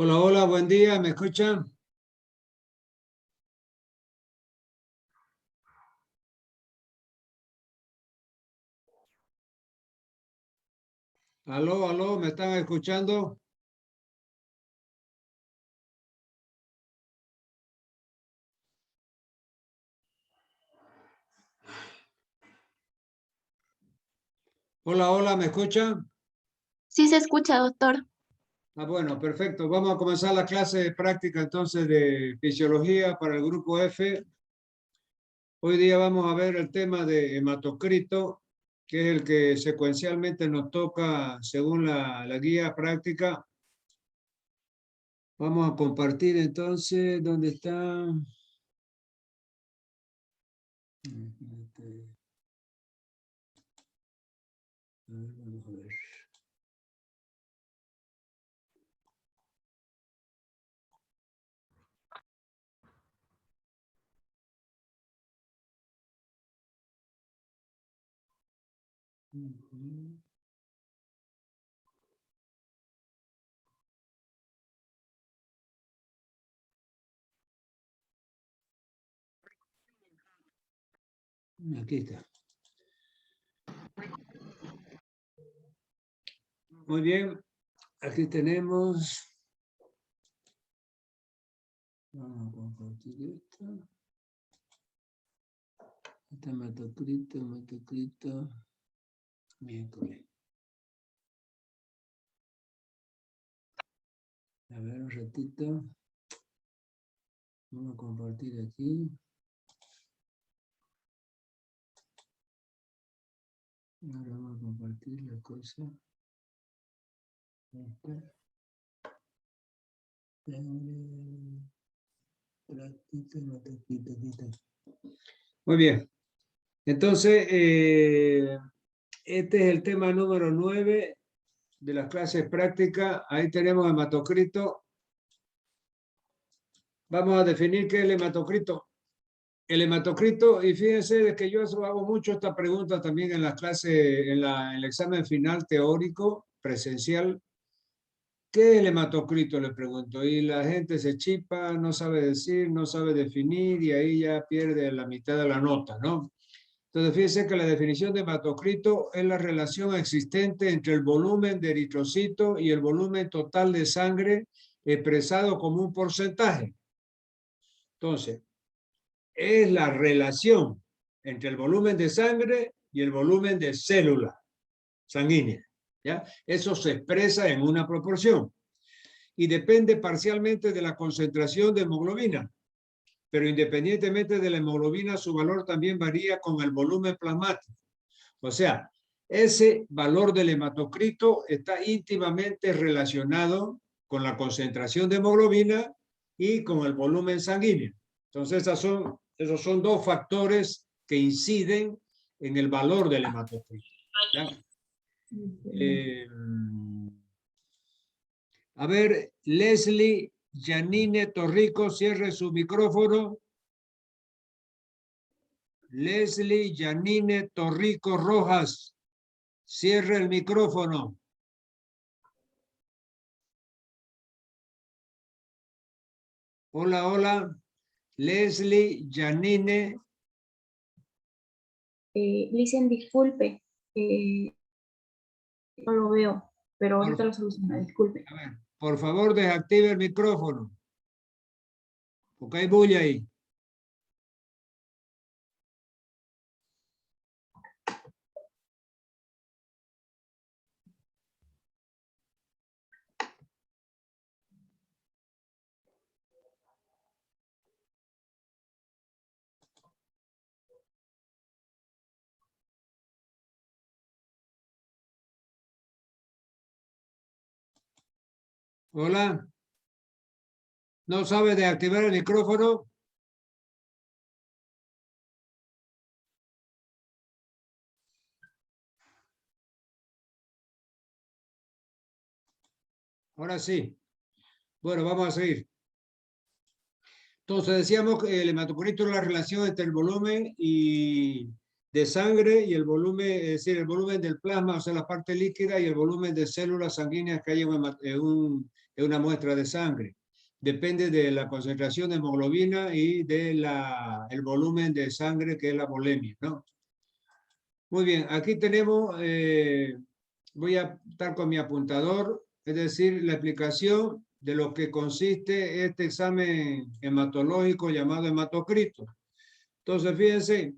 Hola, hola, buen día, ¿me escuchan? Aló, aló, ¿me están escuchando? Hola, hola, ¿me escuchan? Sí se escucha, doctor. Ah, bueno, perfecto. Vamos a comenzar la clase de práctica entonces de fisiología para el grupo F. Hoy día vamos a ver el tema de hematocrito, que es el que secuencialmente nos toca según la guía práctica. Vamos a compartir entonces, ¿dónde está? Vamos a ver. Aquí está. Muy bien, aquí tenemos. Vamos a compartir esto. Este hematocrito, miércoles. A ver, un ratito. Vamos a compartir aquí. Ahora vamos a compartir la cosa. Esta. Muy bien. Entonces, este es el tema número 9 de las clases prácticas. Ahí tenemos hematocrito. Vamos a definir qué es el hematocrito. El hematocrito, y fíjense de que yo hago mucho esta pregunta también en las clases, en el examen final teórico, presencial. ¿Qué es el hematocrito? Le pregunto. Y la gente se chipa, no sabe decir, no sabe definir y ahí ya pierde la mitad de la nota, ¿no? Entonces, fíjense que la definición de hematocrito es la relación existente entre el volumen de eritrocito y el volumen total de sangre expresado como un porcentaje. Entonces, es la relación entre el volumen de sangre y el volumen de célula sanguínea. ¿Ya? Eso se expresa en una proporción y depende parcialmente de la concentración de hemoglobina. Pero independientemente de la hemoglobina, su valor también varía con el volumen plasmático. O sea, ese valor del hematocrito está íntimamente relacionado con la concentración de hemoglobina y con el volumen sanguíneo. Entonces, esos son dos factores que inciden en el valor del hematocrito. ¿Ya? A ver, Leslie Janine Torrico, cierre su micrófono. Leslie Janine Torrico Rojas, cierre el micrófono. Hola, hola. Leslie Janine. Dicen disculpe, no lo veo, pero ahorita Por, lo soluciona, disculpe. a ver, por favor, desactive el micrófono, porque hay bulla ahí. Hola. ¿No sabe desactivar el micrófono? Ahora sí. Bueno, vamos a seguir. Entonces decíamos que el hematocrito es la relación entre el volumen y de sangre y el volumen, es decir, el volumen del plasma, o sea, la parte líquida, y el volumen de células sanguíneas que hay en una muestra de sangre. Depende de la concentración de hemoglobina y de el volumen de sangre, que es la volemia, ¿no? Muy bien, aquí tenemos, voy a estar con mi apuntador, es decir, la explicación de lo que consiste este examen hematológico llamado hematocrito. Entonces, fíjense,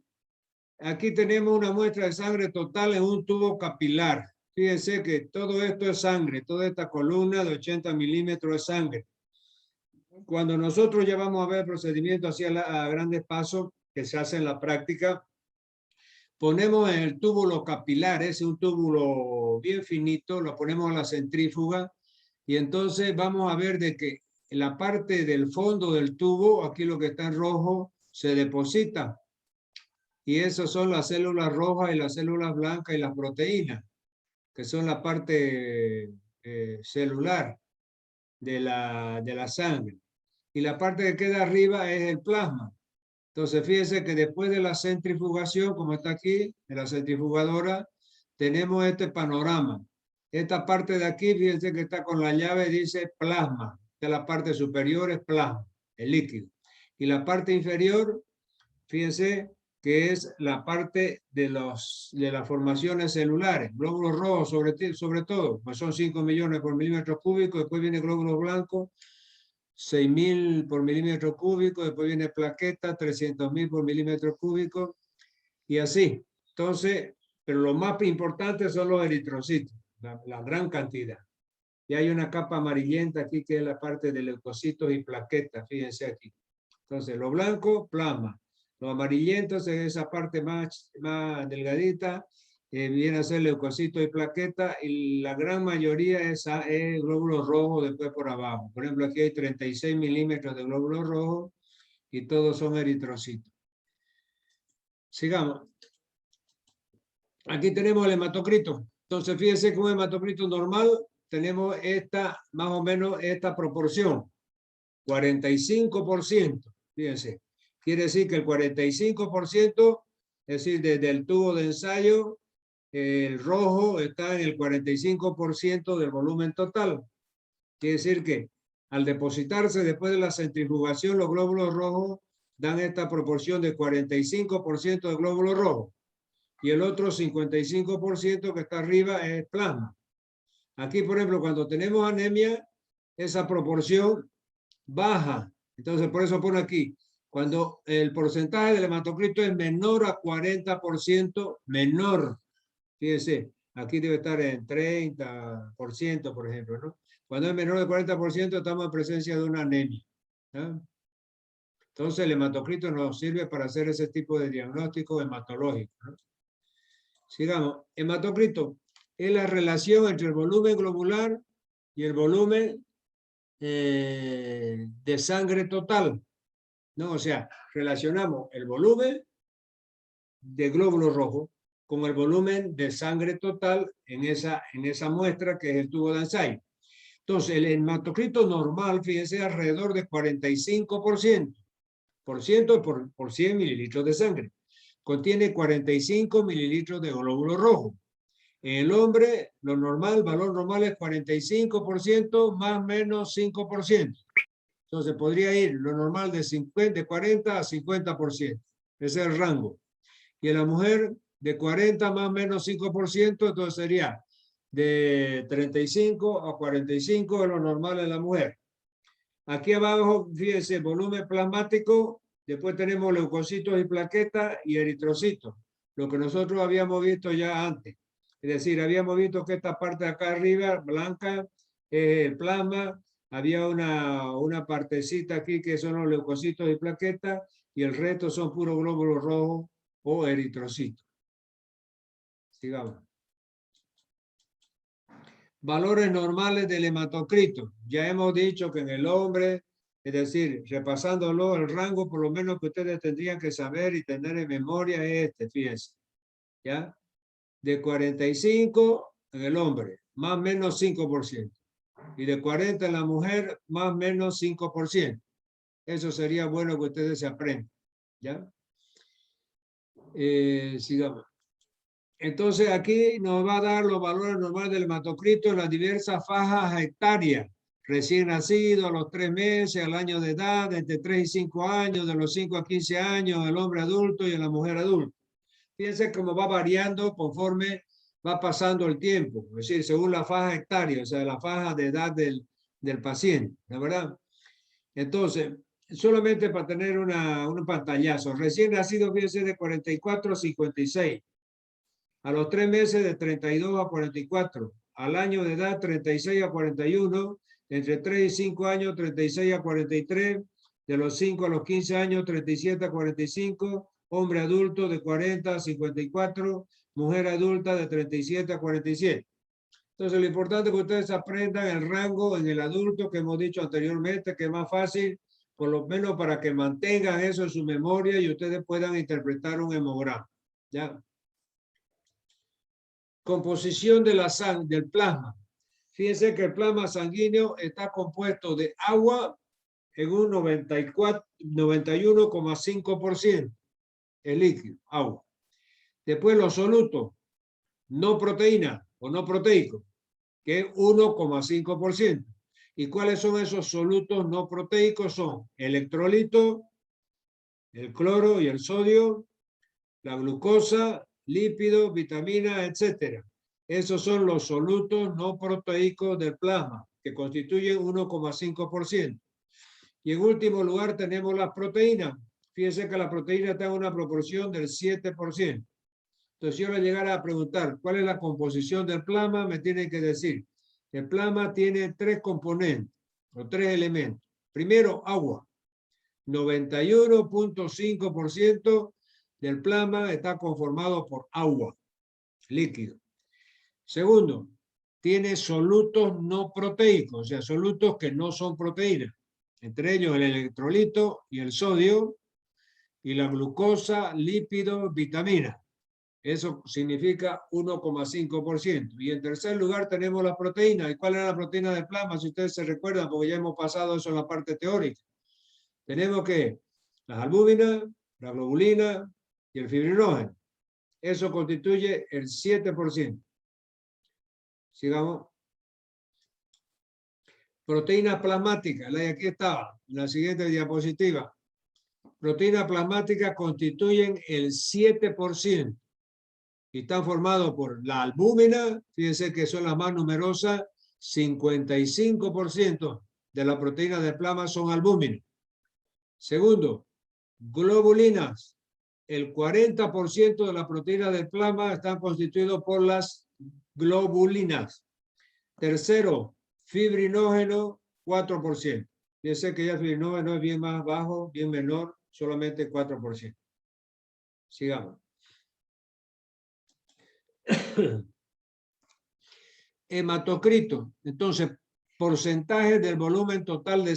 aquí tenemos una muestra de sangre total en un tubo capilar. Fíjense que todo esto es sangre, toda esta columna de 80 milímetros de sangre. Cuando nosotros ya vamos a ver el procedimiento a grandes pasos que se hace en la práctica, ponemos en el túbulo capilar, es un túbulo bien finito, lo ponemos a la centrífuga y entonces vamos a ver de que la parte del fondo del tubo, aquí lo que está en rojo, se deposita. Y esas son las células rojas y las células blancas y las proteínas, que son la parte celular de la sangre. Y la parte que queda arriba es el plasma. Entonces, fíjense que después de la centrifugación, como está aquí, de la centrifugadora, tenemos este panorama. Esta parte de aquí, fíjense que está con la llave, dice plasma. De la parte superior es plasma, el líquido. Y la parte inferior, fíjense que es la parte de las formaciones celulares. Glóbulos rojos sobre todo, pues son 5 millones por milímetro cúbico, después viene glóbulos blancos, 6.000 por milímetro cúbico, después viene plaqueta, 300.000 por milímetro cúbico, y así. Entonces, pero lo más importante son los eritrocitos, la gran cantidad. Y hay una capa amarillenta aquí que es la parte de leucocitos y plaquetas, fíjense aquí. Entonces, lo blanco, plasma. Lo amarillento es esa parte más delgadita, viene a ser leucocito y plaqueta, y la gran mayoría es glóbulos rojos después por abajo. Por ejemplo, aquí hay 36 milímetros de glóbulos rojos y todos son eritrocitos. Sigamos. Aquí tenemos el hematocrito. Entonces, fíjense que un hematocrito normal tenemos más o menos esta proporción, 45%. Fíjense, quiere decir que el 45%, es decir, desde el tubo de ensayo, el rojo está en el 45% del volumen total. Quiere decir que al depositarse después de la centrifugación, los glóbulos rojos dan esta proporción de 45% de glóbulos rojos. Y el otro 55% que está arriba es plasma. Aquí, por ejemplo, cuando tenemos anemia, esa proporción baja. Entonces, por eso pone aquí, cuando el porcentaje del hematocrito es menor a 40%, menor. Fíjense, aquí debe estar en 30%, por ejemplo, ¿no? Cuando es menor de 40%, estamos en presencia de una anemia, ¿no? Entonces, el hematocrito nos sirve para hacer ese tipo de diagnóstico hematológico, ¿no? Sigamos. Hematocrito es la relación entre el volumen globular y el volumen de sangre total, ¿no? O sea, relacionamos el volumen de glóbulos rojos con el volumen de sangre total en esa muestra que es el tubo de ensayo. Entonces, el hematocrito normal, fíjense, alrededor de 45% por 100 mililitros de sangre. Contiene 45 mililitros de glóbulos rojos. En el hombre, lo normal, el valor normal es 45% más o menos 5%. Entonces podría ir lo normal de 40 a 50%. Ese es el rango. Y en la mujer, de 40 más o menos 5%, entonces sería de 35 a 45 es lo normal en la mujer. Aquí abajo, fíjense, volumen plasmático, después tenemos leucocitos y plaquetas y eritrocitos, lo que nosotros habíamos visto ya antes. Es decir, habíamos visto que esta parte de acá arriba, blanca, es el plasma, había una partecita aquí que son los leucocitos y plaquetas, y el resto son puros glóbulos rojos o eritrocitos. Sigamos. Valores normales del hematocrito. Ya hemos dicho que en el hombre, es decir, repasándolo, el rango por lo menos que ustedes tendrían que saber y tener en memoria es fíjense, ¿ya? De 45 en el hombre, más o menos 5%. Y de 40 en la mujer, más o menos 5%. Eso sería bueno que ustedes se aprendan, ¿ya? Sigamos. Entonces aquí nos va a dar los valores normales del hematocrito en las diversas fajas hectáreas. Recién nacido, a los 3 meses, al año de edad, entre 3 y 5 años, de los 5 a 15 años, el hombre adulto y en la mujer adulta. Fíjense cómo va variando conforme va pasando el tiempo, es decir, según la faja hectárea, o sea, la faja de edad del paciente, ¿la verdad? Entonces, solamente para tener un pantallazo, recién nacido, fíjense, de 44 a 56. A los 3 meses de 32 a 44, al año de edad 36 a 41, entre 3 y 5 años 36 a 43, de los 5 a los 15 años 37 a 45, hombre adulto de 40 a 54, mujer adulta de 37 a 47. Entonces lo importante es que ustedes aprendan el rango en el adulto que hemos dicho anteriormente, que es más fácil, por lo menos para que mantengan eso en su memoria y ustedes puedan interpretar un hemograma. ¿Ya? Composición de del plasma. Fíjense que el plasma sanguíneo está compuesto de agua en un 91,5%. El líquido, agua. Después los solutos, no proteína o no proteico, que es 1,5%. ¿Y cuáles son esos solutos no proteicos? Son electrolito, el cloro y el sodio, la glucosa, lípidos, vitaminas, etc. Esos son los solutos no proteicos del plasma, que constituyen 1,5%. Y en último lugar tenemos las proteínas. Fíjense que la proteína está en una proporción del 7%. Entonces, si yo le llegara a preguntar cuál es la composición del plasma, me tienen que decir, el plasma tiene 3 componentes o 3 elementos. Primero, agua. 91,5% del plasma está conformado por agua, líquido. Segundo, tiene solutos no proteicos, o sea, solutos que no son proteínas. Entre ellos el electrolito y el sodio, y la glucosa, lípidos, vitaminas. Eso significa 1,5%. Y en tercer lugar tenemos las proteínas. ¿Y cuál es la proteína del plasma? Si ustedes se recuerdan, porque ya hemos pasado eso en la parte teórica. Tenemos que las albúminas, la globulina y el fibrinógeno. Eso constituye el 7%. Sigamos. Proteína plasmática, la de aquí estaba, en la siguiente diapositiva. Proteínas plasmáticas constituyen el 7%. Y están formados por la albúmina, fíjense que son las más numerosas, 55% de la proteína de plasma son albúminas. Segundo, globulinas. El 40% de la proteína del plasma están constituidos por las globulinas. Tercero, fibrinógeno, 4%. Fíjense que ya el fibrinógeno es bien más bajo, bien menor, solamente 4%. Sigamos. Hematocrito. Entonces, porcentaje del volumen total de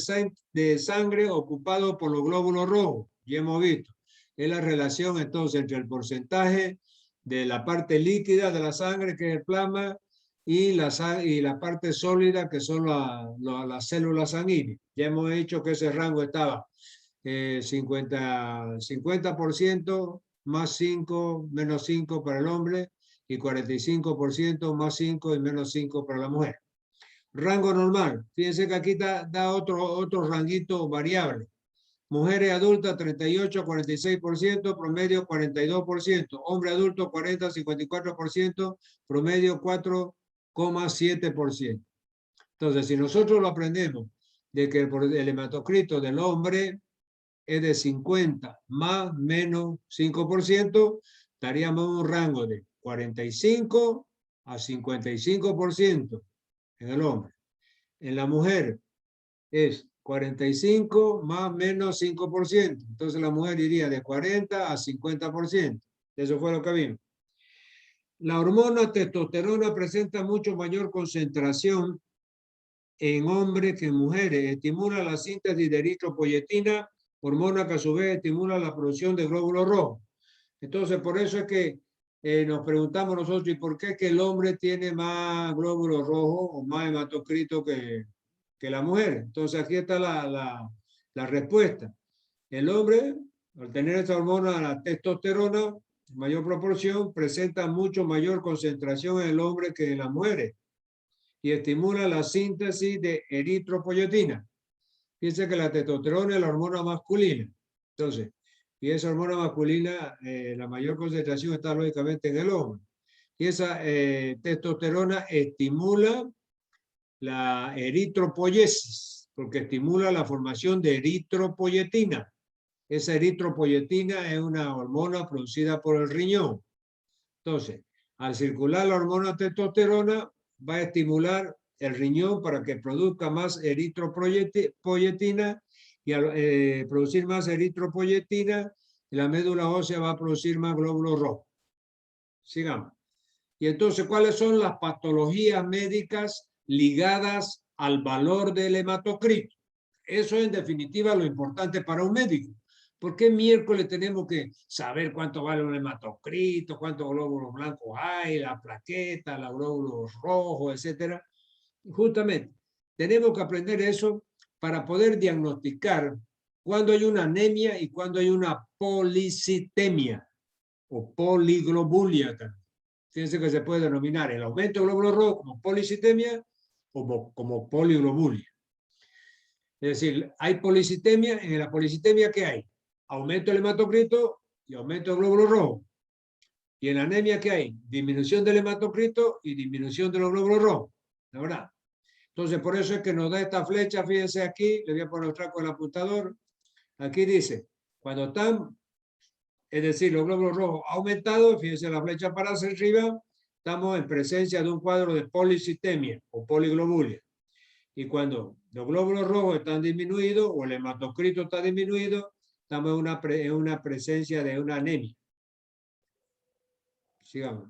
sangre ocupado por los glóbulos rojos. Ya hemos visto. Es la relación entonces entre el porcentaje de la parte líquida de la sangre, que es el plasma, y la parte sólida, que son las células sanguíneas. Ya hemos dicho que ese rango estaba 50% más 5, menos 5 para el hombre, y 45% más 5 y menos 5 para la mujer. Rango normal. Fíjense que aquí da otro ranguito variable. Mujeres adultas 38 a 46%, promedio 42%. Hombre adulto 40 a 54%, promedio 4,7%. Entonces, si nosotros lo aprendemos de que el hematocrito del hombre es de 50 más menos 5%, estaríamos en un rango de 45 a 55% en el hombre. En la mujer es 45 más menos 5%. Entonces la mujer iría de 40 a 50%. Eso fue lo que vimos. La hormona testosterona presenta mucho mayor concentración en hombres que en mujeres. Estimula la síntesis de eritropoyetina, hormona que a su vez estimula la producción de glóbulos rojos. Entonces, por eso es que nos preguntamos nosotros, ¿y por qué que el hombre tiene más glóbulos rojos o más hematocrito que la mujer? Entonces, aquí está la respuesta. El hombre, al tener esta hormona, la testosterona, mayor proporción, presenta mucho mayor concentración en el hombre que en las mujeres y estimula la síntesis de eritropoyetina. Fíjense que la testosterona es la hormona masculina. Entonces, y esa hormona masculina, la mayor concentración está lógicamente en el hombre. Y esa testosterona estimula la eritropoyesis, porque estimula la formación de eritropoyetina. Esa eritropoyetina es una hormona producida por el riñón. Entonces, al circular la hormona testosterona, va a estimular el riñón para que produzca más eritropoyetina y al producir más eritropoyetina, la médula ósea va a producir más glóbulos rojos. Sigamos. Y entonces, ¿cuáles son las patologías médicas ligadas al valor del hematocrito? Eso es en definitiva lo importante para un médico. ¿Por qué miércoles tenemos que saber cuánto vale un hematocrito, cuántos glóbulos blancos hay, la plaqueta, los glóbulos rojos, etcétera? Justamente, tenemos que aprender eso para poder diagnosticar cuándo hay una anemia y cuándo hay una policitemia o poliglobulia también. Fíjense que se puede denominar el aumento de glóbulos rojos como policitemia o como poliglobulia. Es decir, hay policitemia. En la policitemia, ¿qué hay? Aumento del hematocrito y aumento del glóbulo rojo. Y en la anemia, ¿qué hay? Disminución del hematocrito y disminución de los glóbulos rojos. ¿La verdad? Entonces, por eso es que nos da esta flecha, fíjense aquí, le voy a poner otra con el apuntador. Aquí dice, cuando están, es decir, los glóbulos rojos aumentados, fíjense la flecha para hacia arriba, estamos en presencia de un cuadro de policitemia o poliglobulia. Y cuando los glóbulos rojos están disminuidos o el hematocrito está disminuido, estamos en una presencia de una anemia. Sigamos.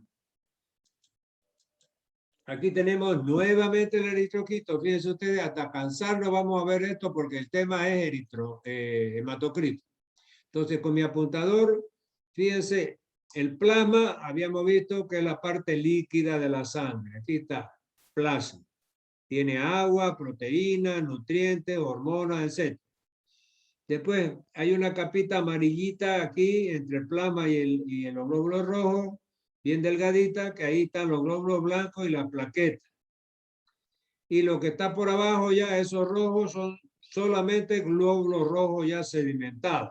Aquí tenemos nuevamente el eritrocrito. Fíjense ustedes, hasta cansarnos vamos a ver esto porque el tema es hematocrito. Entonces, con mi apuntador, fíjense, el plasma habíamos visto que es la parte líquida de la sangre. Aquí está, plasma. Tiene agua, proteínas, nutrientes, hormonas, etc. Después hay una capita amarillita aquí entre el plasma y los glóbulos rojos, bien delgadita, que ahí están los glóbulos blancos y la plaqueta. Y lo que está por abajo ya, esos rojos, son solamente glóbulos rojos ya sedimentados.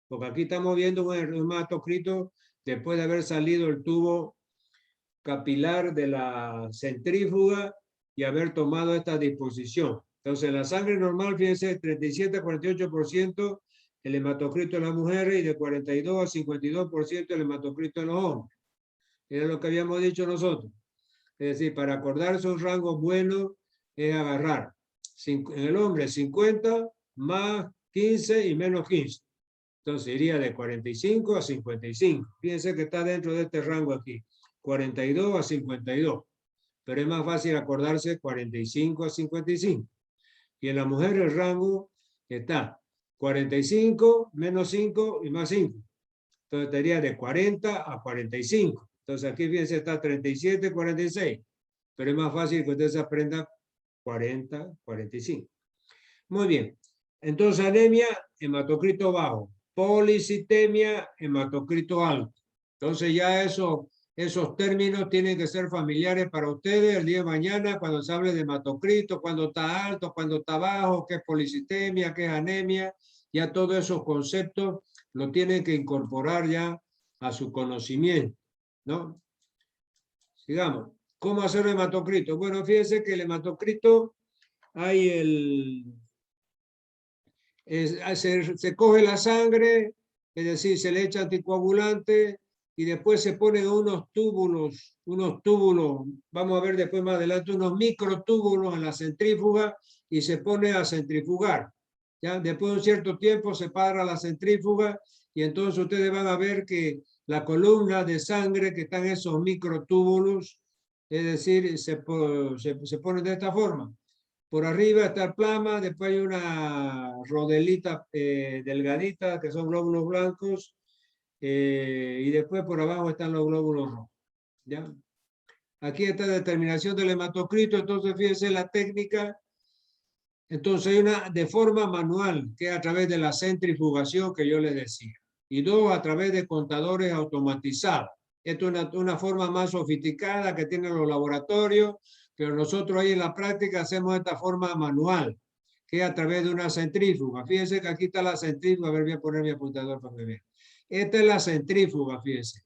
Porque aquí estamos viendo un hematocrito después de haber salido el tubo capilar de la centrífuga y haber tomado esta disposición. Entonces, la sangre normal, fíjense, 37 a 48% el hematocrito en las mujeres y de 42 a 52% el hematocrito en los hombres. Era lo que habíamos dicho nosotros. Es decir, para acordarse un rango bueno es agarrar en el hombre 50 más 15 y menos 15. Entonces iría de 45 a 55. Fíjense que está dentro de este rango aquí. 42 a 52. Pero es más fácil acordarse 45 a 55. Y en la mujer el rango está 45 menos 5 y más 5. Entonces sería de 40 a 45. Entonces aquí fíjense está 37, 46. Pero es más fácil que usted se aprenda 40, 45. Muy bien. Entonces anemia, hematocrito bajo. Policitemia, hematocrito alto. Entonces ya esos términos tienen que ser familiares para ustedes el día de mañana cuando se hable de hematocrito, cuando está alto, cuando está bajo, qué es policitemia, qué es anemia. Ya todos esos conceptos lo tienen que incorporar ya a su conocimiento, ¿no? Sigamos. ¿Cómo hacer el hematocrito? Bueno, fíjense que el hematocrito hay se coge la sangre, es decir, se le echa anticoagulante y después se ponen unos túbulos, vamos a ver después más adelante, unos microtúbulos en la centrífuga y se pone a centrifugar. ¿Ya? Después de un cierto tiempo se para la centrífuga y entonces ustedes van a ver que la columna de sangre que están en esos microtúbulos, es decir, se pone de esta forma. Por arriba está el plasma, después hay una rodelita delgadita que son glóbulos blancos y después por abajo están los glóbulos rojos. ¿Ya? Aquí está la determinación del hematocrito, entonces fíjense la técnica. Entonces hay una de forma manual que es a través de la centrifugación que yo les decía. y 2 a través de contadores automatizados. Esto es una forma más sofisticada que tienen los laboratorios, pero nosotros ahí en la práctica hacemos esta forma manual, que es a través de una centrífuga. Fíjense que aquí está la centrífuga. A ver, voy a poner mi apuntador para que vean. Esta es la centrífuga, fíjense.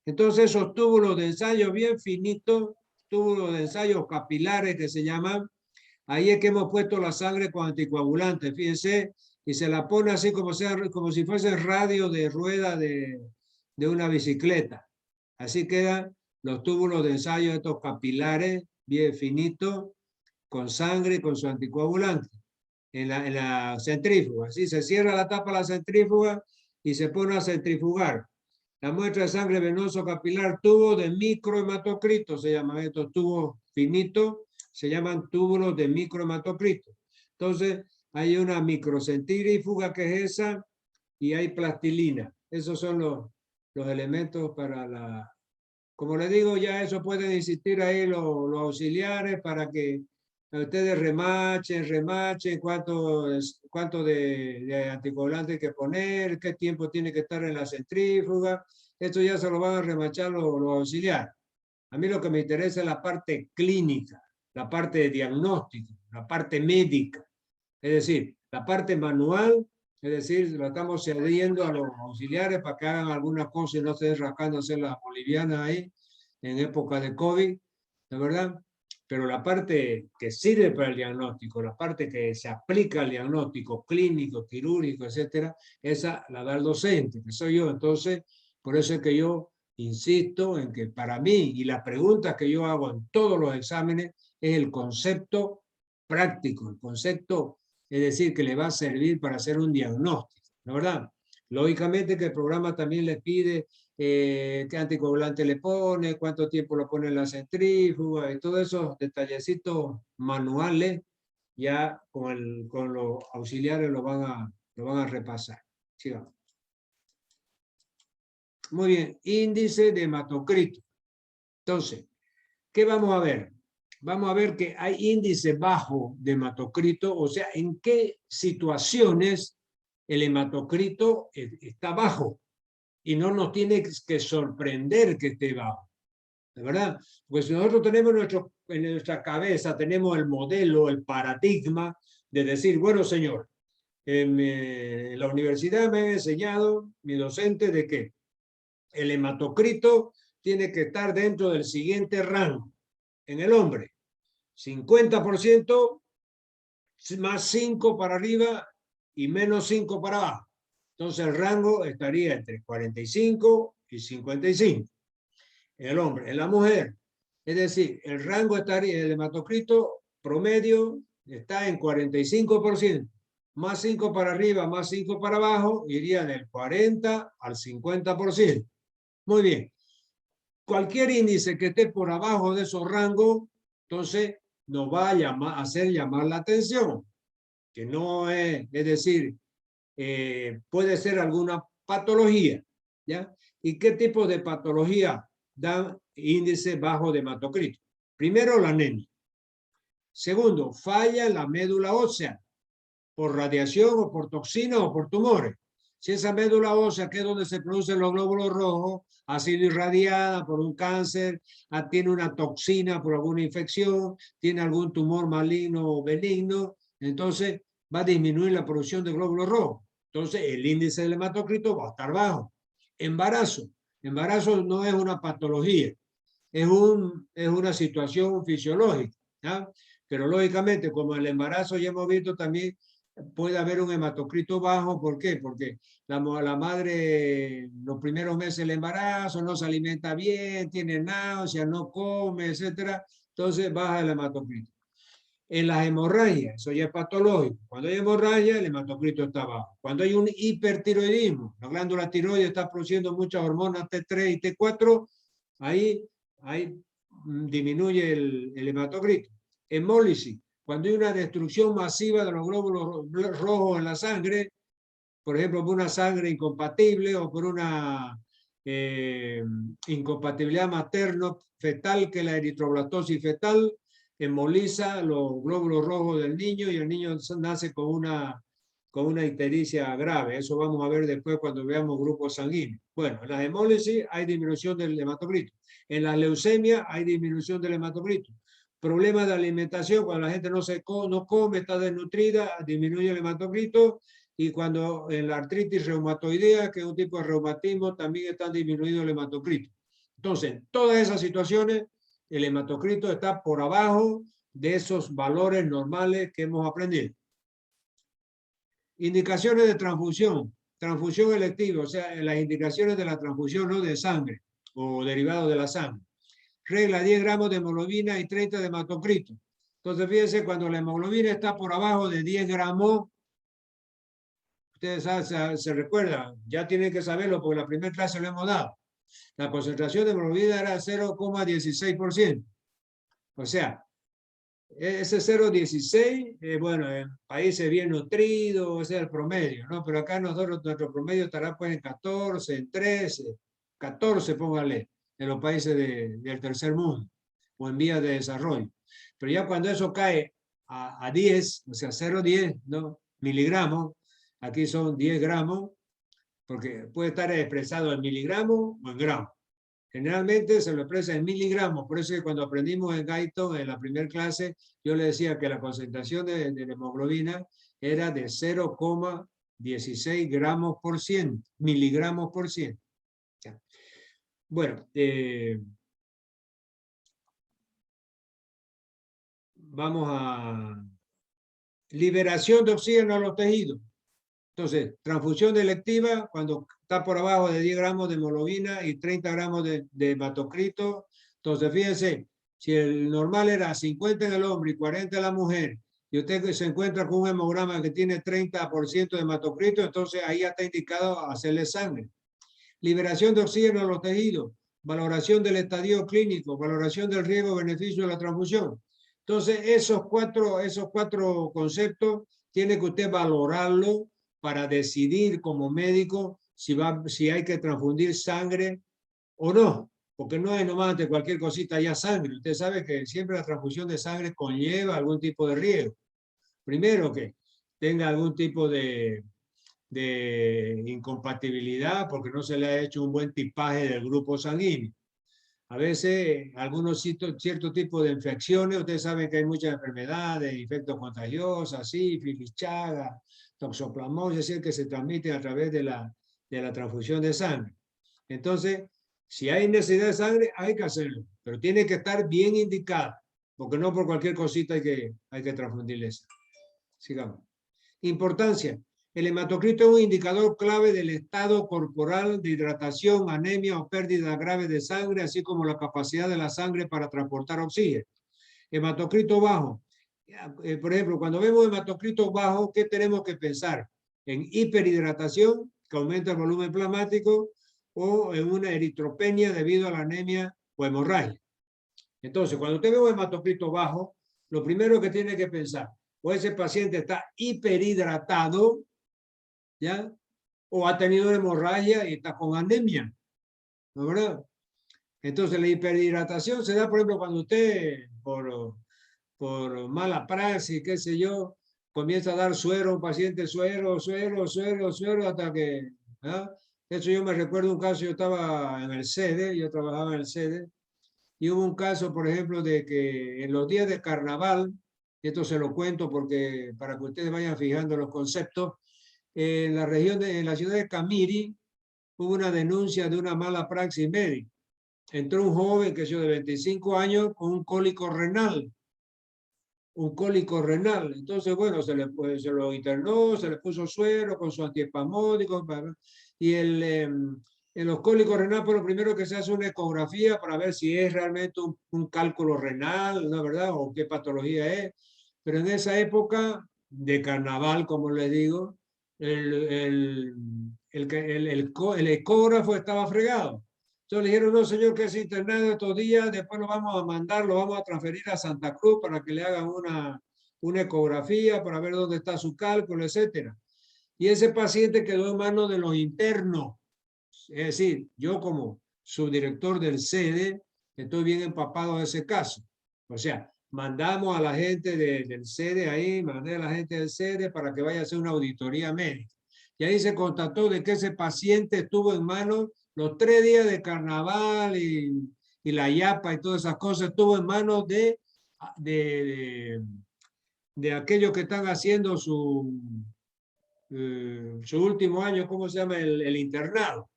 Entonces esos túbulos de ensayo bien finitos, túbulos de ensayo capilares que se llaman, ahí es que hemos puesto la sangre con anticoagulante, fíjense, y se la pone así como si fuese el radio de rueda de una bicicleta. Así quedan los túbulos de ensayo, estos capilares, bien finitos, con sangre y con su anticoagulante, en la centrífuga. Así se cierra la tapa de la centrífuga y se pone a centrifugar. La muestra de sangre venoso capilar, tubo de microhematocrito, se llaman estos tubos finitos, se llaman túbulos de microhematocrito. Entonces, hay una microcentrífuga que es esa, y hay plastilina. Esos son los elementos para la... Como les digo, ya eso pueden existir ahí los auxiliares para que ustedes remachen cuánto de anticoagulante hay que poner, qué tiempo tiene que estar en la centrífuga. Esto ya se lo van a remachar los auxiliares. A mí lo que me interesa es la parte clínica, la parte de diagnóstico, la parte médica. Es decir, la parte manual, es decir, lo estamos cediendo a los auxiliares para que hagan algunas cosas y no estén rascándose las bolivianas ahí en época de COVID, ¿de verdad? Pero la parte que sirve para el diagnóstico, la parte que se aplica al diagnóstico clínico, quirúrgico, etcétera, esa la da el docente, que soy yo. Entonces, por eso es que yo insisto en que para mí, y las preguntas que yo hago en todos los exámenes, es el concepto práctico, el concepto, es decir, que le va a servir para hacer un diagnóstico, ¿no es verdad? Lógicamente que el programa también les pide qué anticoagulante le pone, cuánto tiempo lo pone en la centrífuga, y todos esos detallecitos manuales, ya con los auxiliares lo van a repasar. Sigamos. Muy bien, índice de hematocrito. Entonces, ¿qué vamos a ver? Vamos a ver que hay índice bajo de hematocrito, o sea, en qué situaciones el hematocrito está bajo. Y no nos tiene que sorprender que esté bajo, ¿de verdad? Pues si nosotros tenemos en nuestra cabeza, tenemos el modelo, el paradigma de decir, bueno, señor, en la universidad me ha enseñado mi docente de que el hematocrito tiene que estar dentro del siguiente rango. En el hombre, 50% más 5 para arriba y menos 5 para abajo. Entonces el rango estaría entre 45 y 55. En el hombre, en la mujer. Es decir, el rango estaría, el hematocrito promedio está en 45%. Más 5 para arriba, más 5 para abajo, iría del 40 al 50%. Muy bien. Cualquier índice que esté por abajo de esos rangos, entonces nos va a hacer llamar la atención. Que no es decir, puede ser alguna patología, ¿ya? ¿Y qué tipo de patología dan índice bajo de hematocrito? Primero, la anemia. Segundo, falla en la médula ósea por radiación o por toxina o por tumores. Si esa médula ósea, que es donde se producen los glóbulos rojos, ha sido irradiada por un cáncer, tiene una toxina por alguna infección, tiene algún tumor maligno o benigno, entonces va a disminuir la producción de glóbulos rojos. Entonces el índice del hematocrito va a estar bajo. Embarazo. Embarazo no es una patología, es una situación fisiológica, ¿ya? Pero lógicamente, como el embarazo ya hemos visto también, puede haber un hematocrito bajo. ¿Por qué? Porque la madre, los primeros meses del embarazo, no se alimenta bien, tiene náuseas, no come, etc. Entonces baja el hematocrito. En las hemorragias, eso ya es patológico. Cuando hay hemorragia, el hematocrito está bajo. Cuando hay un hipertiroidismo, la glándula tiroides está produciendo muchas hormonas T3 y T4, ahí disminuye el hematocrito. Hemólisis, cuando hay una destrucción masiva de los glóbulos rojos en la sangre, por ejemplo, por una sangre incompatible o por una incompatibilidad materno-fetal, que es la eritroblastosis fetal, emboliza los glóbulos rojos del niño y el niño nace con una con una ictericia grave. Eso vamos a ver después cuando veamos grupos sanguíneos. Bueno, en la hemólisis hay disminución del hematocrito. En la leucemia hay disminución del hematocrito. Problemas de alimentación, cuando la gente no come, está desnutrida, disminuye el hematocrito. Y cuando en la artritis reumatoidea, que es un tipo de reumatismo, también está disminuido el hematocrito. Entonces, en todas esas situaciones, el hematocrito está por abajo de esos valores normales que hemos aprendido. Indicaciones de transfusión. Transfusión electiva, o sea, las indicaciones de la transfusión, no de sangre o derivado de la sangre. Regla: 10 gramos de hemoglobina y 30 de hematocrito. Entonces, fíjense, cuando la hemoglobina está por abajo de 10 gramos, ustedes se recuerdan, ya tienen que saberlo porque la primera clase lo hemos dado. La concentración de hemoglobina era 0,16%. O sea, ese 0,16, bueno, en países bien nutridos, ese es el promedio, ¿no? Pero acá nuestro promedio estará pues en 14, en 13, 14, póngale, en los países del tercer mundo o en vías de desarrollo. Pero ya cuando eso cae a 10, o sea, 0,10, ¿no? Miligramos, aquí son 10 gramos, porque puede estar expresado en miligramos o en gramos. Generalmente se lo expresa en miligramos, por eso que cuando aprendimos en Guyton, en la primera clase, yo le decía que la concentración de la hemoglobina era de 0,16 gramos por 100, miligramos por 100. Bueno, vamos a liberación de oxígeno a los tejidos. Entonces, transfusión electiva, cuando está por abajo de 10 gramos de hemoglobina y 30 gramos de hematocrito. Entonces, fíjense, si el normal era 50 en el hombre y 40 en la mujer, y usted se encuentra con un hemograma que tiene 30% de hematocrito, entonces ahí ya está indicado hacerle sangre. Liberación de oxígeno a los tejidos, valoración del estadio clínico, valoración del riesgo-beneficio de la transfusión. Entonces, esos cuatro conceptos tiene que usted valorarlo para decidir como médico si hay que transfundir sangre o no, porque no es nomás ante cualquier cosita ya sangre. Usted sabe que siempre la transfusión de sangre conlleva algún tipo de riesgo. Primero, que tenga algún tipo de incompatibilidad porque no se le ha hecho un buen tipaje del grupo sanguíneo. A veces, algunos cierto tipo de infecciones, ustedes saben que hay muchas enfermedades, infectos contagiosos, sífilis, chaga, toxoplasmosis, es decir, que se transmiten a través de la transfusión de sangre. Entonces, si hay necesidad de sangre, hay que hacerlo, pero tiene que estar bien indicada, porque no por cualquier cosita hay que transfundirles. Sigamos. Importancia. El hematocrito es un indicador clave del estado corporal de hidratación, anemia o pérdida grave de sangre, así como la capacidad de la sangre para transportar oxígeno. Hematocrito bajo. Por ejemplo, cuando vemos hematocrito bajo, ¿qué tenemos que pensar? En hiperhidratación, que aumenta el volumen plasmático, o en una eritropenia debido a la anemia o hemorragia. Entonces, cuando usted ve un hematocrito bajo, lo primero que tiene que pensar, o ese paciente está hiperhidratado, ¿ya? O ha tenido hemorragia y está con anemia, ¿no es verdad? Entonces la hiperhidratación se da, por ejemplo, cuando usted, por mala praxis, qué sé yo, comienza a dar suero a un paciente, suero, hasta que, ¿ah? De hecho, yo me recuerdo un caso, yo estaba en el SEDE, yo trabajaba en el SEDE, y hubo un caso, por ejemplo, de que en los días de carnaval, esto se lo cuento porque para que ustedes vayan fijando los conceptos, en la ciudad de Camiri, hubo una denuncia de una mala praxis médica. Entró un joven que yo de 25 años con un cólico renal. Entonces, bueno, se lo internó, se le puso suero con su antiespasmódico, y en los cólicos renales, pues lo primero que se hace es una ecografía para ver si es realmente un cálculo renal, ¿no es verdad? O qué patología es. Pero en esa época de carnaval, como les digo, el ecógrafo estaba fregado. Entonces le dijeron, no, señor, que es internado estos días, después lo vamos a mandar, lo vamos a transferir a Santa Cruz para que le hagan una ecografía para ver dónde está su cálculo, etc. Y ese paciente quedó en manos de los internos. Es decir, yo como subdirector del SEDE estoy bien empapado de ese caso. O sea, mandamos a la gente del sede ahí, mandé a la gente del sede para que vaya a hacer una auditoría médica. Y ahí se constató de que ese paciente estuvo en manos los 3 días de carnaval y la yapa y todas esas cosas, estuvo en manos de aquellos que están haciendo su último año, ¿cómo se llama? El internado.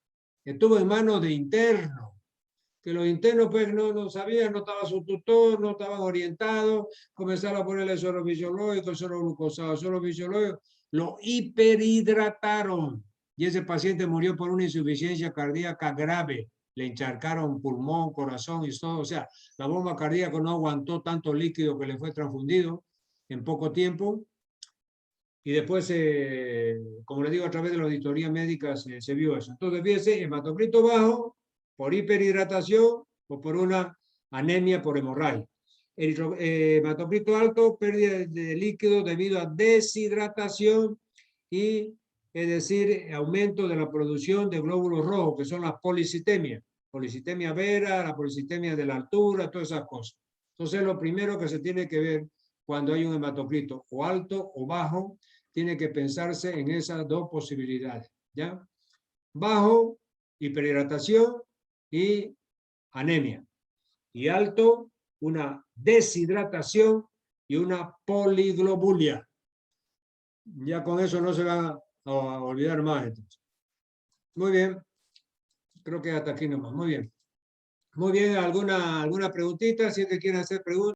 Estuvo en manos de internos, que los internos pues no sabían, no estaba su tutor, no estaban orientados, comenzaron a ponerle suero fisiológico, suero glucosado, suero fisiológico, lo hiperhidrataron y ese paciente murió por una insuficiencia cardíaca grave. Le encharcaron pulmón, corazón y todo, o sea, la bomba cardíaca no aguantó tanto líquido que le fue transfundido en poco tiempo. Y después, como les digo, a través de la auditoría médica se vio eso. Entonces, fíjense, hematocrito bajo por hiperhidratación o por una anemia por hemorragia. El hematocrito alto, pérdida de líquido debido a deshidratación y, es decir, aumento de la producción de glóbulos rojos, que son las policitemias. Policitemia vera, la policitemia de la altura, todas esas cosas. Entonces, lo primero que se tiene que ver cuando hay un hematocrito o alto o bajo, tiene que pensarse en esas dos posibilidades, ¿ya? Bajo, hiperhidratación y anemia. Y alto, una deshidratación y una poliglobulia. Ya con eso no se van a olvidar más. Entonces. Muy bien. Creo que hasta aquí nomás. Muy bien. Muy bien. ¿Alguna preguntita? Si es que quieren hacer preguntas.